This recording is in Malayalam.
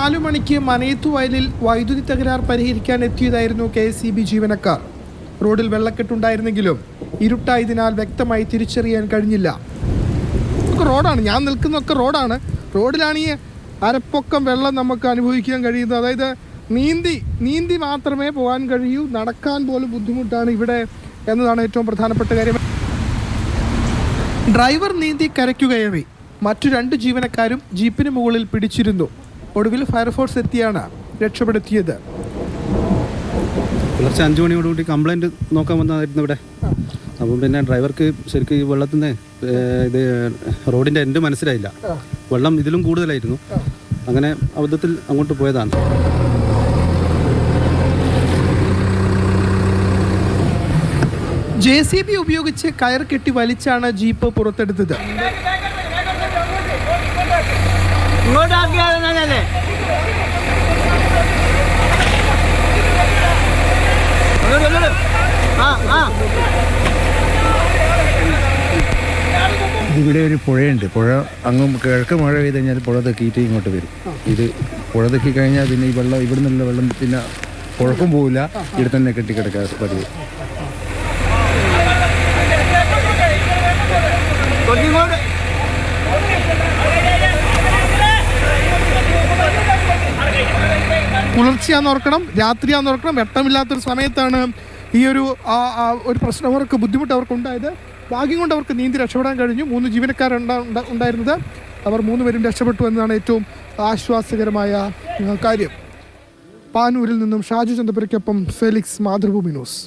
4 മണിക്ക് മനയത്തുവയലിൽ വൈദ്യുതി തകരാർ പരിഹരിക്കാൻ എത്തിയതായിരുന്നു KSEB ജീവനക്കാർ. റോഡിൽ വെള്ളക്കെട്ടുണ്ടായിരുന്നെങ്കിലും ഇരുട്ടായതിനാൽ വ്യക്തമായി തിരിച്ചറിയാൻ കഴിഞ്ഞില്ല. റോഡാണ്, ഞാൻ നിൽക്കുന്നതൊക്കെ റോഡാണ്. റോഡിലാണ് ഈ അരപ്പൊക്കം വെള്ളം നമുക്ക് അനുഭവിക്കാൻ കഴിയുന്നത്. അതായത് നീന്തി മാത്രമേ പോകാൻ കഴിയൂ. നടക്കാൻ പോലും ബുദ്ധിമുട്ടാണ് ഇവിടെ എന്നതാണ് ഏറ്റവും പ്രധാനപ്പെട്ട കാര്യം. ഡ്രൈവർ നീന്തി കരയ്ക്കു കയറി. മറ്റു 2 ജീവനക്കാരും ജീപ്പിന് മുകളിൽ പിടിച്ചിരുന്നു. ഒടുവിൽ ഫയർഫോഴ്സ് എത്തിയാണ് രക്ഷപ്പെടുത്തിയത്. പുലർച്ചെ 5 മണിയോടുകൂടി കംപ്ലൈൻറ്റ് നോക്കാൻ വന്നതായിരുന്നു ഇവിടെ. അപ്പം പിന്നെ ഡ്രൈവർക്ക് ശരിക്കും ഈ വെള്ളത്തിൻ്റെ ഇത് റോഡിൻ്റെ എൻഡ് മനസ്സിലായില്ല. വെള്ളം ഇതിലും കൂടുതലായിരുന്നു. അങ്ങനെ അബദ്ധത്തിൽ അങ്ങോട്ട് പോയതാണ്. JCB ഉപയോഗിച്ച് കയർ കെട്ടി വലിച്ചാണ് ജീപ്പ് പുറത്തെടുത്തത്. ഇവിടെ ഒരു പുഴയുണ്ട്. പുഴ അങ്ങ് കിഴക്ക് മഴ പെയ്ത് കഴിഞ്ഞാൽ പുഴ തെക്കിയിട്ട് ഇങ്ങോട്ട് വരും. ഇത് പുഴ തെക്കി കഴിഞ്ഞാൽ പിന്നെ ഈ വെള്ളം ഇവിടെ നിന്നുള്ള വെള്ളം പിന്നെ പുഴക്കും പോവില്ല, ഇവിടെ തന്നെ കെട്ടിക്കിടക്കുക പതിവ്. പുലർച്ചെയാന്ന് ഓർക്കണം, രാത്രിയാന്ന് ഓർക്കണം. വെട്ടമില്ലാത്തൊരു സമയത്താണ് ഈ ഒരു പ്രശ്നം അവർക്ക് ബുദ്ധിമുട്ട് അവർക്കുണ്ടായത്. ഭാഗ്യം കൊണ്ട് അവർക്ക് നീന്തി രക്ഷപ്പെടാൻ കഴിഞ്ഞു. 3 ജീവനക്കാരുണ്ടായിരുന്നത്. അവർ 3 പേരും രക്ഷപ്പെട്ടു എന്നതാണ് ഏറ്റവും ആശ്വാസകരമായ കാര്യം. പാനൂരിൽ നിന്നും ഷാജു ചന്ദ്രപുരയ്ക്കൊപ്പം ഫെലിക്സ്, മാതൃഭൂമി ന്യൂസ്.